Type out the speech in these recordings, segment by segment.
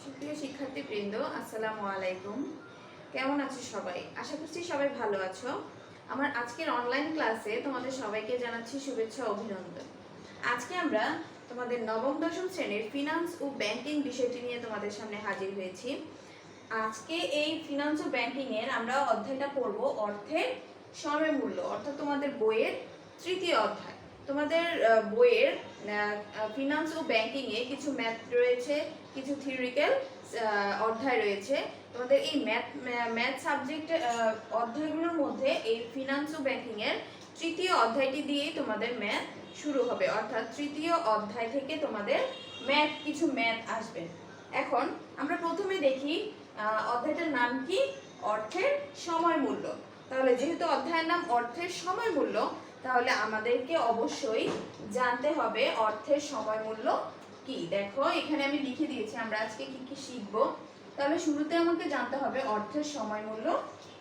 সুপ্রিয় শিক্ষার্থীবৃন্দ, আসসালামু আলাইকুম। কেমন আছো সবাই? আশা করছি সবাই ভালো আছো। আমার আজকের অনলাইন ক্লাসে তোমাদের সবাইকে জানাচ্ছি শুভেচ্ছা ও অভিনন্দন। আজকে আমরা তোমাদের নবম দশম শ্রেণীর ফিনান্স ও ব্যাংকিং বিষয়টি নিয়ে তোমাদের সামনে হাজির হয়েছি। আজকে এই ফিনান্স ও ব্যাংকিং এর আমরা অধ্যায়টা পড়ব অর্থের সময় মূল্য, অর্থাৎ তোমাদের বইয়ের তৃতীয় অধ্যায়। তোমাদের বইয়ের ফিনান্স ও ব্যাংকিং এ কিছু ম্যাথ রয়েছে, কিছু থিওরিক্যাল অধ্যায় রয়েছে। তোমাদের এই ম্যাথ সাবজেক্ট অধ্যায়গুলোর মধ্যে এই ফিনান্স ও ব্যাংকিং এর তৃতীয় অধ্যায়টি দিয়েই তোমাদের ম্যাথ শুরু হবে, অর্থাৎ তৃতীয় অধ্যায় থেকে তোমাদের কিছু ম্যাথ আসবে। এখন আমরা প্রথমে দেখি অধ্যায়টার নাম কি, অর্থের সময় মূল্য। তাহলে যেহেতু অধ্যায়ের নাম অর্থের সময় মূল্য, তাহলে আমাদেরকে অবশ্যই জানতে হবে অর্থের সময় মূল্য কি। দেখো এখানে আমি লিখে দিয়েছি আমরা আজকে কি কি শিখব। তাহলে শুরুতে আমাকে জানতে হবে অর্থের সময় মূল্য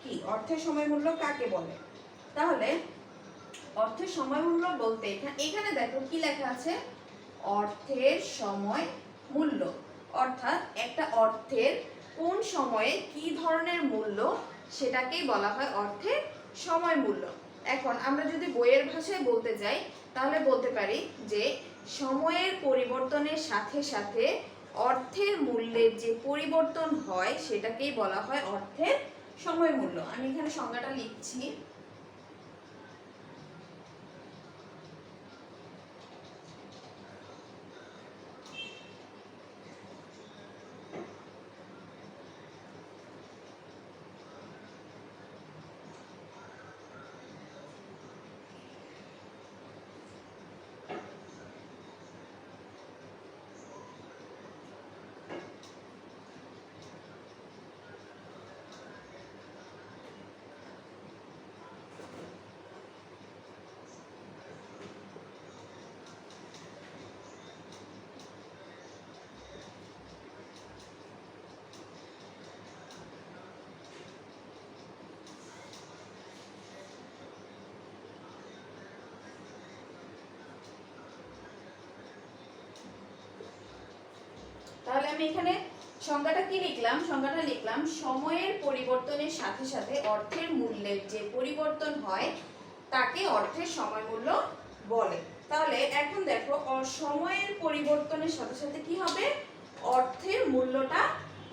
কি, অর্থের সময় মূল্য কাকে বলে। তাহলে অর্থের সময় মূল্য বলতে এখানে দেখো কি লেখা আছে, অর্থের সময় মূল্য, অর্থাৎ একটা অর্থের কোন সময়ে কি ধরনের মূল্য সেটাকেই বলা হয় অর্থের সময় মূল্য। এখন আমরা যদি বইয়ের ভাষায় বলতে যাই তাহলে বলতে পারি যে সময়ের পরিবর্তনের সাথে সাথে অর্থের মূল্যের যে পরিবর্তন হয় সেটাকেই বলা হয় অর্থের সময় মূল্য। আমি এখানে সংজ্ঞাটা লিখছি। তাহলে আমি এখানে সংজ্ঞাটা কি লিখলাম, সংজ্ঞাটা লিখলাম সময়ের পরিবর্তনের সাথে সাথে অর্থের মূল্যের যে পরিবর্তন হয় তাকে অর্থের সময় মূল্য বলে। তাহলে এখন দেখো সময়ের পরিবর্তনের সাথে সাথে কি হবে, অর্থের মূল্যটা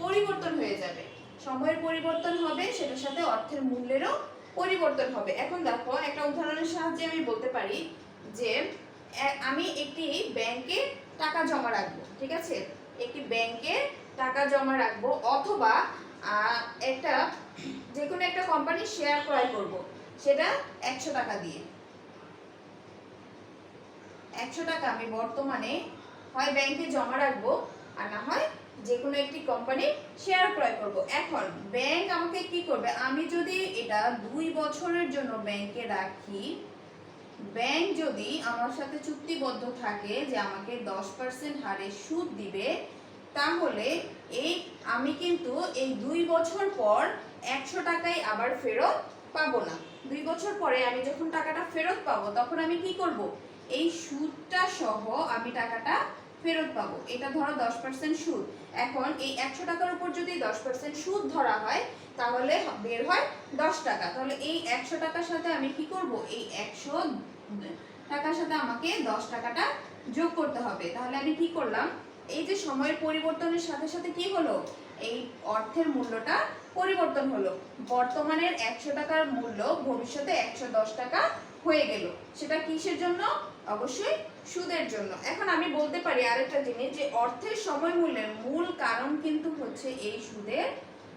পরিবর্তন হয়ে যাবে। সময়ের পরিবর্তন হবে, সেটার সাথে অর্থের মূল্যেরও পরিবর্তন হবে। এখন দেখো একটা উদাহরণের সাহায্যে আমি বলতে পারি যে আমি একটি ব্যাংকে টাকা জমা রাখবো, ঠিক আছে, একটি ব্যাংকে টাকা জমা রাখবো, অথবা একটা যে কোনো একটা কোম্পানির শেয়ার ক্রয় করব, সেটা 100 টাকা দিয়ে। 100 টাকা আমি বর্তমানে হয় ব্যাংকে জমা রাখবো আর না হয় যে কোনো একটি কোম্পানির শেয়ার ক্রয় করব। এখন ব্যাংক আমাকে কি করবে, আমি যদি এটা 2 বছরের জন্য ব্যাংকে রাখি, ব্যাংক যদি আমার সাথে চুক্তিবদ্ধ থাকে যে আমাকে 10% হারে সুদ দিবে, তাহলে আমি কিন্তু এই 2 বছর পর 100 টাকাই আবার ফেরত পাবো না। 2 বছর পরে আমি যখন টাকাটা ফেরত পাবো তখন আমি কি করব, এই সুদটা সহ আমি টাকাটা ফেরত পাবো। এটা ধরো 10% সুদ। এখন এই 100 টাকার উপর যদি 10% সুদ ধরা হয় তাহলে বের হয় 10 টাকা। তাহলে এই 100 টাকার সাথে আমি কি করব, এই 100 টাকার সাথে আমাকে 10 টাকাটা যোগ করতে হবে। তাহলে আমি কি করলাম, এই যে সময়ের পরিবর্তনের সাথে সাথে কি হলো, এই অর্থের মূল্যটা পরিবর্তন হলো। বর্তমানের 100 টাকার মূল্য ভবিষ্যতে 110 টাকা হয়ে গেল। সেটা কিসের জন্য, অবশ্যই সুদের জন্য। এখন আমি বলতে পারি আরেকটা জিনিস, যে অর্থের সময় মূল্যের মূল কারণ কিন্তু হচ্ছে এই সুদের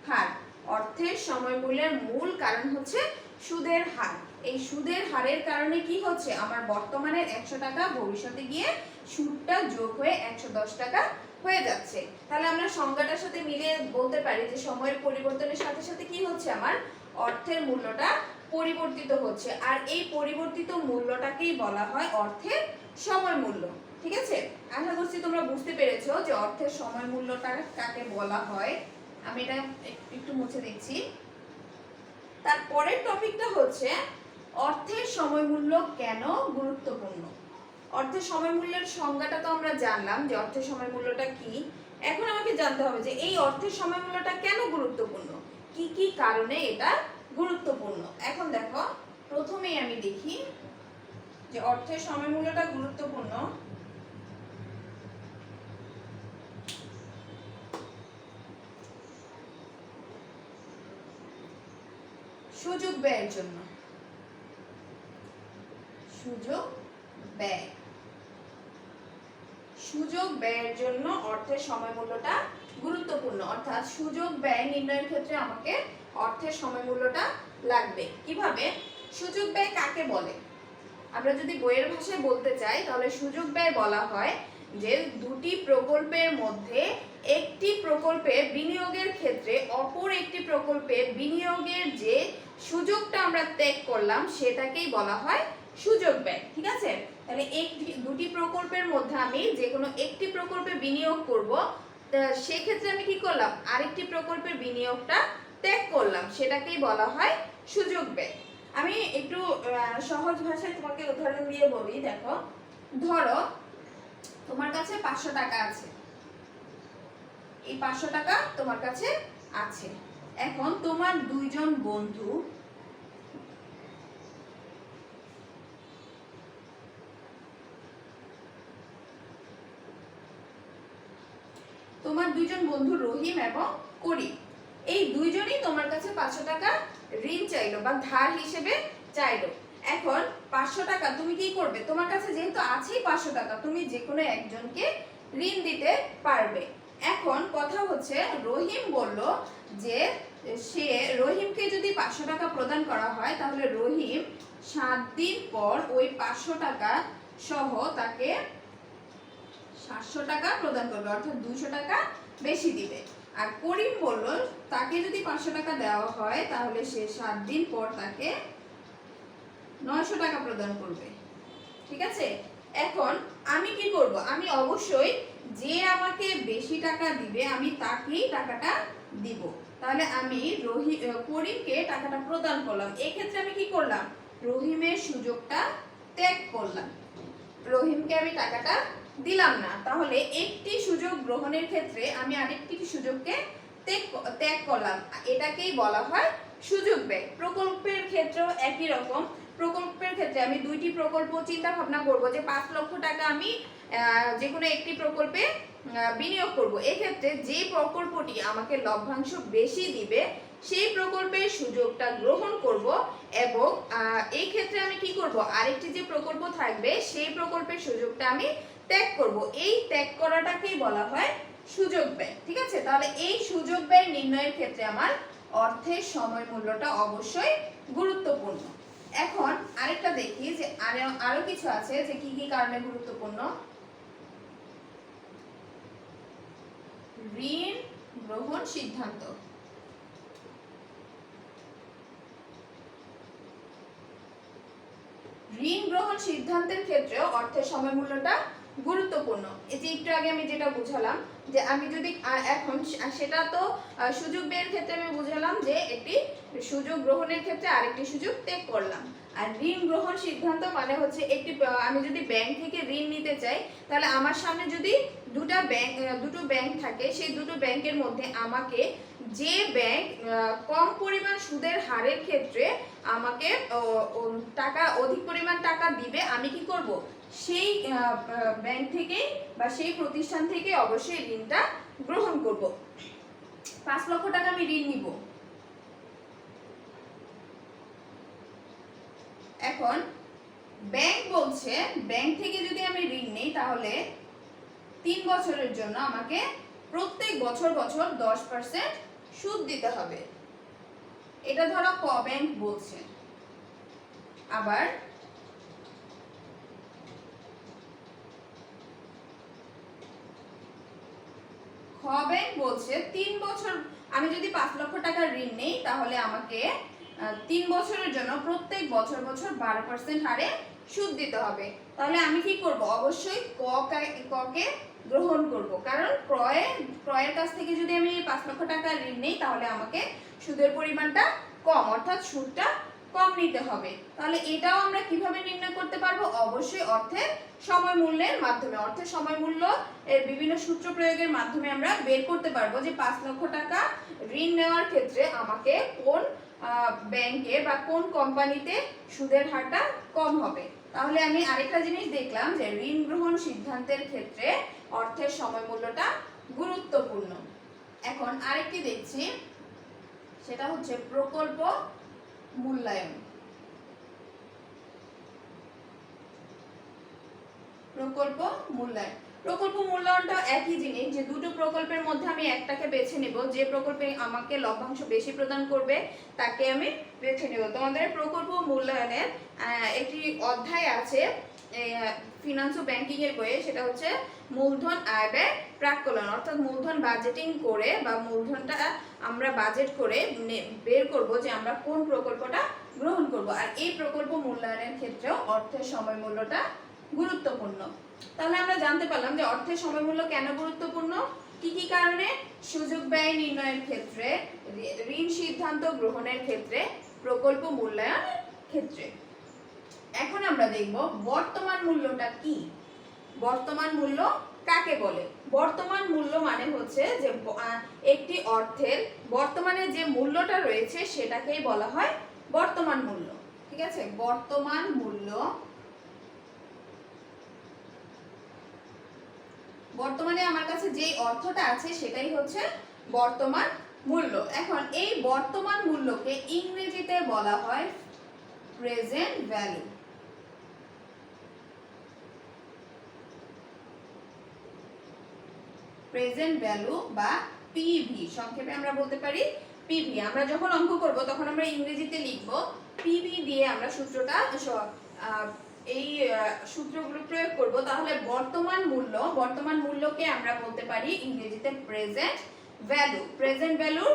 হার। অর্থের সময় মূল্যের মূল কারণ হচ্ছে সুদের হার। এই সুদের হারের কারণে কি হচ্ছে, আমার বর্তমানের 100 টাকা ভবিষ্যতে গিয়ে সুদটা যোগ হয়ে 110 টাকা হয়ে যাচ্ছে। তাহলে আমরা সংজ্ঞাটার সাথে মিলিয়ে বলতে পারি যে সময়ের পরিবর্তনের সাথে সাথে কি হচ্ছে, আমার অর্থের মূল্যটা পরিবর্তিত হচ্ছে, আর এই পরিবর্তিত মূল্যটাকেই বলা হয় অর্থের সময় মূল্য। ঠিক আছে, আশা করছি তোমরা বুঝতে পেরেছো যে অর্থের সময় মূল্যটা কাকে বলা হয়। আমি এটা একটু মুছে দিচ্ছি। তারপরের টপিকটা হচ্ছে অর্থের সময় মূল্য কেন গুরুত্বপূর্ণ। অর্থের সময় মূল্যের সংজ্ঞাটা তো আমরা জানলাম যে অর্থের সময় মূল্যটা কি। এখন আমাকে জানতে হবে যে এই অর্থের সময় মূল্যটা কেন গুরুত্বপূর্ণ, কি কি কারণে এটা গুরুত্বপূর্ণ। এখন দেখো, প্রথমেই আমি দেখি যে অর্থের সময় মূল্যটা গুরুত্বপূর্ণ সুযোগ ব্যয়ের জন্য। সুযোগ ব্যয়, সুযোগ ব্যয়ের জন্য অর্থের সময় মূল্যটা গুরুত্বপূর্ণ। অর্থাৎ সুযোগ ব্যয় নির্ণয়ের ক্ষেত্রে আমাকে অর্থের সময় মূল্যটা লাগবে। কিভাবে? সুযোগ ব্যয় কাকে বলে? আমরা যদি বইয়ের ভাষায় বলতে চাই তাহলে সুযোগ ব্যয় বলা হয় যে দুটি প্রকল্পের মধ্যে একটি প্রকল্পে বিনিয়োগের ক্ষেত্রে অপর একটি প্রকল্পে বিনিয়োগের যে সুযোগটা আমরা ত্যাগ করলাম সেটাকেই বলা হয় সুযোগ ব্যয়। ঠিক আছে, তাহলে দুটি প্রকল্পের মধ্যে আমি যে কোনো একটি প্রকল্পে বিনিয়োগ করব, সেক্ষেত্রে আমি কি করলাম, আরেকটি প্রকল্পের বিনিয়োগটা ত্যাগ করলাম, সেটাকেই বলা হয় সুযোগ ব্যয়। আমি একটু সহজ ভাষায় তোমাকে উদাহরণ দিয়ে বলি। দেখো, ধরো তোমার কাছে 500 টাকা আছে, এই 500 টাকা তোমার কাছে আছে। এখন তোমার দুইজন বন্ধু রহিম এবং করিম, এই দুইজনই তোমার কাছে 500 টাকা ঋণ চাইলো বা ধার হিসেবে চাইলো। এখন 500 টাকা তুমি কি করবে? তোমার কাছে যেহেতু আছেই 500 টাকা, তুমি যে কোনো একজনকে ঋণ দিতে পারবে। এখন কথা হচ্ছে, রহিম বলল যে রহিমকে যদি 500 টাকা প্রদান করা হয় তাহলে রহিম 7 দিন পর ওই 500 টাকা সহ তাকে 700 টাকা প্রদান করবে, অর্থাৎ 200 টাকা বেশি দিবে। আর করিম বলল তাকে যদি 500 টাকা দেওয়া হয় তাহলে সে 7 দিন পর তাকে 900 টাকা প্রদান করবে। ঠিক আছে, এখন আমি কি করব? আমি অবশ্যই যে আমাকে বেশি টাকা দিবে আমি তাকেই টাকাটা দিব। তাহলে আমি করিমকে টাকাটা প্রদান করলাম। এই ক্ষেত্রে আমি কি করলাম? রহিমের সুযোগটা ত্যাগ করলাম, রহিমকে আমি টাকাটা দিলাম না। তাহলে একটি সুযোগ গ্রহণের ক্ষেত্রে আমি আরেকটি সুযোগকে ত্যাগ করলাম, এটাকেই বলা হয় সুযোগ ব্যয়। প্রকল্পের ক্ষেত্রেও একই রকম। প্রকল্পের ক্ষেত্রে আমি দুইটি প্রকল্প চিন্তা ভাবনা করব যে 5 লক্ষ টাকা আমি যে কোনো একটি প্রকল্পে বিনিয়োগ করব। এক্ষেত্রে যে প্রকল্পটি আমাকে লভ্যাংশ বেশি দিবে সেই প্রকল্পের সুযোগটা গ্রহণ করব এবং এই ক্ষেত্রে আমি কি করব? আরেকটি যে প্রকল্প থাকবে সেই প্রকল্পের সুযোগটা আমি ত্যাগ করব। এই ত্যাগ করাটাকেই বলা হয় সুযোগ ব্যয়। ঠিক আছে, তাহলে এই সুযোগ ব্যয় নির্ণয়ের ক্ষেত্রে আমার অর্থের সময় মূল্যটা অবশ্যই গুরুত্বপূর্ণ। এখন আরেকটা দেখি যে আরো কিছু আছে যে কি কি কারণে গুরুত্বপূর্ণ। ঋণ গ্রহণ সিদ্ধান্ত। ঋণ গ্রহণ সিদ্ধান্তের ক্ষেত্রেও অর্থের সময় মূল্যটা গুরুত্বপূর্ণ। এই যে একটু আগে আমি যেটা বুঝালাম যে আমি যদি এখন সেটা তো সুযোগ ব্যয়ের ক্ষেত্রে আমি বুঝালাম যে একটি সুযোগ গ্রহণের ক্ষেত্রে আরেকটি সুযোগ ত্যাগ করলাম। আর ঋণ গ্রহণ সিদ্ধান্ত মানে হচ্ছে আমি যদি ব্যাংক থেকে ঋণ নিতে চাই তাহলে আমার সামনে যদি দুটো ব্যাংক থাকে, সেই দুটো ব্যাংকের মধ্যে আমাকে যে ব্যাংক কম পরিমাণ সুদের হারের ক্ষেত্রে আমাকে অধিক পরিমাণ টাকা দিবে, আমি কি করব? সেই ব্যাংক থেকে বা সেই প্রতিষ্ঠান থেকে অবশ্যই ঋণটা গ্রহণ করব। 5 লক্ষ টাকা আমি ঋণ নিব। এখন ব্যাংক বলছে ব্যাংক থেকে যদি আমি ঋণ নেই তাহলে 3 বছরের জন্য আমাকে প্রত্যেক বছর 10% সুদ দিতে হবে। এটা ধরো ক ব্যাংক বলছে। আবার খ ব্যাংক বলছে 3 বছর, আমি যদি 5 লক্ষ টাকা ঋণ নেই তাহলে আমাকে 3 বছরের জন্য প্রত্যেক বছর 12% হারে সুদ দিতে হবে। তাহলে আমি কি করব? অবশ্যই কে গ্রহণ করব, কারণ ক্রয়ের কাছ থেকে যদি আমি 5 লক্ষ টাকা ঋণ নেই তাহলে আমাকে সুদের পরিমাণটা কম, অর্থাৎ সুদটা কম নিতে হবে। তাহলে এটাও আমরা কিভাবে নির্ণয় করতে পারবো? অবশ্যই অর্থের সময় মূল্যের মাধ্যমে। অর্থের সময় মূল্য এর বিভিন্ন সূত্র প্রয়োগের মাধ্যমে আমরা বের করতে পারবো যে 5 লক্ষ টাকা ঋণ নেওয়ার ক্ষেত্রে আমাকে কোন ব্যাংকে বা কোন কোম্পানিতে সুদের হারটা কম হবে। তাহলে আমি আরেকটা জিনিস দেখলাম যে ঋণ গ্রহণ সিদ্ধান্তের ক্ষেত্রে অর্থের সময় মূল্যটা গুরুত্বপূর্ণ। এখন আরেকটি দেখছি, সেটা হচ্ছে প্রকল্প মূল্যায়ন। প্রকল্প মূল্যায়ন, প্রকল্প মূল্যায়নটা একই জিনিস, যে দুটো প্রকল্পের মধ্যে আমি একটাকে বেছে নেব, যে প্রকল্পে আমাকে লভ্যাংশ বেশি প্রদান করবে তাকে আমি বেছে নেব। তোমাদের প্রকল্প মূল্যায়নের একটি অধ্যায় আছে ফিনান্স ও ব্যাংকিং এর বইয়ে, সেটা হচ্ছে মূলধন আয় ব্যয় প্রাক্কলন, অর্থাৎ মূলধন বাজেটিং করে বা মূলধনটা আমরা বাজেট করে বের করব যে আমরা কোন প্রকল্পটা গ্রহণ করব। আর এই প্রকল্প মূল্যায়নের ক্ষেত্রেও অর্থের সময় মূল্যটা গুরুত্বপূর্ণ। তাহলে আমরা জানতে পারলাম যে অর্থের সময় মূল্য কেন গুরুত্বপূর্ণ, কি কি কারণে, সুযোগ ব্যয় নির্ণয়ের ক্ষেত্রে, ঋণ সিদ্ধান্ত গ্রহণের ক্ষেত্রে, প্রকল্প মূল্যায়নের ক্ষেত্রে। এখন আমরা দেখব বর্তমান মূল্যটা কি। বর্তমান মূল্য কাকে বলে? বর্তমান মূল্য মানে হচ্ছে যে একটি অর্থের বর্তমানে যে মূল্যটা রয়েছে সেটাকেই বলা হয় বর্তমান মূল্য। ঠিক আছে, বর্তমান মূল্য, বর্তমানে আমার কাছে যে অর্থটা আছে সেটাই হচ্ছে বর্তমান মূল্য। এখন এই বর্তমান মূল্যকে ইংরেজিতে বলা হয় প্রেজেন্ট ভ্যালু। প্রেজেন্ট ভ্যালু বা পিভি, সংক্ষেপে আমরা বলতে পারি পিভি। আমরা যখন অঙ্ক করব তখন আমরা ইংরেজিতে লিখব, পিভি দিয়ে আমরা সূত্রটা এই সূত্রগুলো প্রয়োগ করব। তাহলে বর্তমান মূল্য, বর্তমান মূল্যকে আমরা বলতে পারি ইংরেজিতে প্রেজেন্ট ভ্যালু। প্রেজেন্ট ভ্যালুর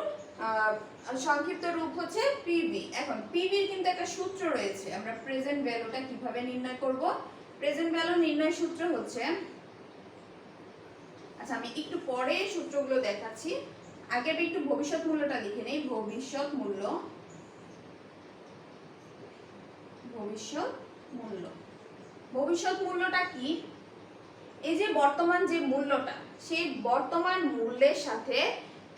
সংক্ষিপ্ত রূপ হচ্ছে পিভি। এখন পিভির কিন্তু একটা সূত্র রয়েছে, আমরা প্রেজেন্ট ভ্যালুটা কিভাবে নির্ণয় করব। প্রেজেন্ট ভ্যালু নির্ণয় সূত্র হচ্ছে, আচ্ছা আমি একটু পরে সূত্রগুলো দেখাচ্ছি, আগে আমি একটু ভবিষ্যৎ মূল্যটা লিখে নেই। ভবিষ্যৎ মূল্য, ভবিষ্যৎ মূল্য, ভবিষ্যৎ মূল্যটা কি? এই যে বর্তমান যে মূল্যটা, সেই বর্তমান মূল্যের সাথে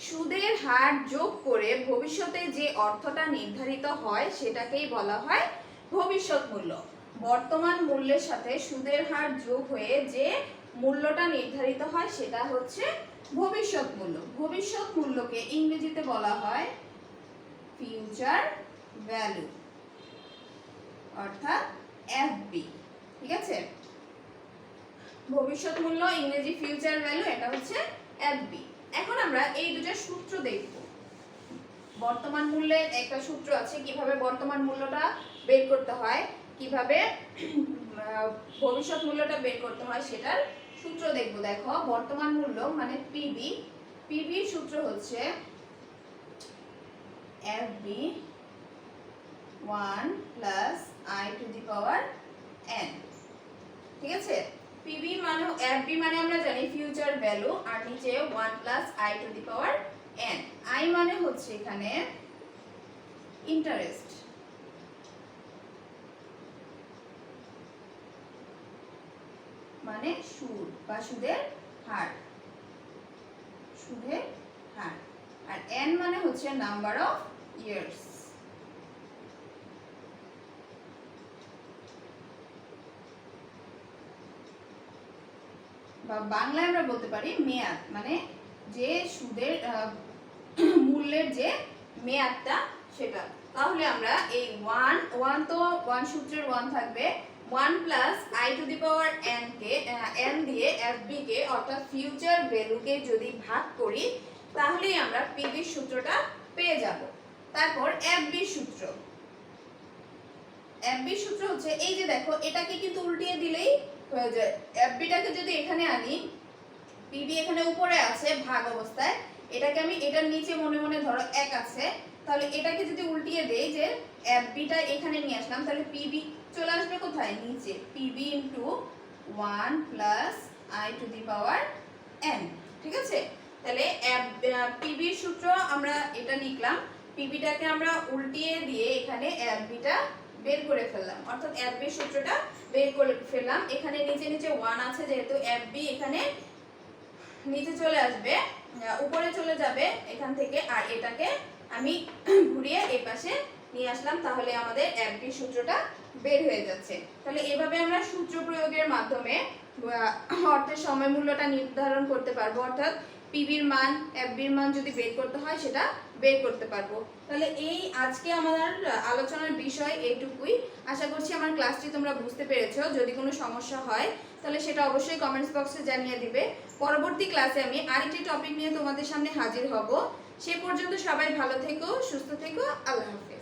সুদের হার যোগ করে ভবিষ্যতে যে অর্থটা নির্ধারিত হয় সেটাকেই বলা হয় ভবিষ্যৎ মূল্য। বর্তমান মূল্যের সাথে সুদের হার যোগ হয়ে যে মূল্যটা নির্ধারিত হয় সেটা হচ্ছে ভবিষ্যৎ মূল্য। ভবিষ্যৎ মূল্যকে ইংরেজিতে বলা হয় ফিউচার ভ্যালু, অর্থাৎ এফবি। ঠিক আছে, ভবিষ্যৎ মূল্য ইংরেজি ফিউচার ভ্যালু, এটা হচ্ছে এফবি। এখন আমরা এই দুটো সূত্র দেখব। বর্তমান মূল্যের একটা সূত্র আছে, কিভাবে বর্তমান মূল্যটা বের করতে হয়, কিভাবে ভবিষ্যৎ মূল্যটা বের করতে হয় সেটার সূত্র দেখব। দেখো, বর্তমান মূল্য মানে পিবি, পিবির সূত্র হচ্ছে FB 1 plus I to the power N. ঠিক আছে, পিবি মানে এফবি মানে আমরা জানি ফিউচার ভ্যালু, আর নিচে 1 plus I to the power N. I মানে হচ্ছে এখানে ইন্টারেস্ট, মানে সুদ বা সুদের হার, সুদের হার। আর এন মানে হচ্ছে নাম্বার অফ ইয়ার্স। বা বাংলায় আমরা বলতে পারি মেয়াদ, মানে যে সুদের মূল্যের যে মেয়াদটা সেটা। তাহলে আমরা এই 1 তো 1 সূত্রের 1 থাকবে, 1 plus I to the power N K N দিয়ে এফবি কে অর্থাৎ ফিউচার ভ্যালুকে যদি ভাগ করি তাহলেই আমরা পিবি সূত্রটা পেয়ে যাব। তারপর এফবি সূত্র, এফবি সূত্র হচ্ছে এই যে দেখো, এটাকে কিন্তু উল্টিয়ে দিলেই হয়ে যায়। এফবিটাকে যদি এখানে আনি, পিবি এখানে উপরে আছে ভাগ অবস্থায়, এটাকে আমি এটার নিচে মনে মনে ধরো 1 আছে, তাহলে এটাকে যদি উল্টিয়ে দেই যে এফবিটা এখানে নিয়ে আসলাম, তাহলে পিবি চলে আসবে কোথায়? নিচে। PB into 1 plus I to the power N. ঠিক আছে, তাহলে পিবির সূত্র আমরা এটা লিখলাম। পিবিটাকে আমরা উল্টিয়ে দিয়ে এখানে এফবিটা বের করে ফেললাম, অর্থাৎ এফবি সূত্রটা বের করে ফেললাম। এখানে নিচে নিচে 1 আছে, যেহেতু এফবি এখানে নিচে চলে আসবে, উপরে চলে যাবে এখান থেকে, আর এটাকে আমি ঘুরিয়ে এই পাশে নিয়ে আসলাম, তাহলে আমাদের এফবি সূত্রটা বের হয়ে যাচ্ছে। তাহলে এভাবে আমরা সূত্র প্রয়োগের মাধ্যমে অর্থের সময় মূল্যটা নির্ধারণ করতে পারবো, অর্থাৎ পিবির মান এফবির মান যদি বের করতে হয় সেটা বের করতে পারবো। তাহলে এই আজকে আমাদের আলোচনার বিষয় এইটুকুই। আশা করছি আমার ক্লাসটি তোমরা বুঝতে পেরেছো। যদি কোনো সমস্যা হয় তাহলে সেটা অবশ্যই কমেন্টস বক্সে জানিয়ে দিবে। পরবর্তী ক্লাসে আমি আরেকটি টপিক নিয়ে তোমাদের সামনে হাজির হব। সে পর্যন্ত সবাই ভালো থেকো, সুস্থ থেকো, আল্লাহ হাফেজ।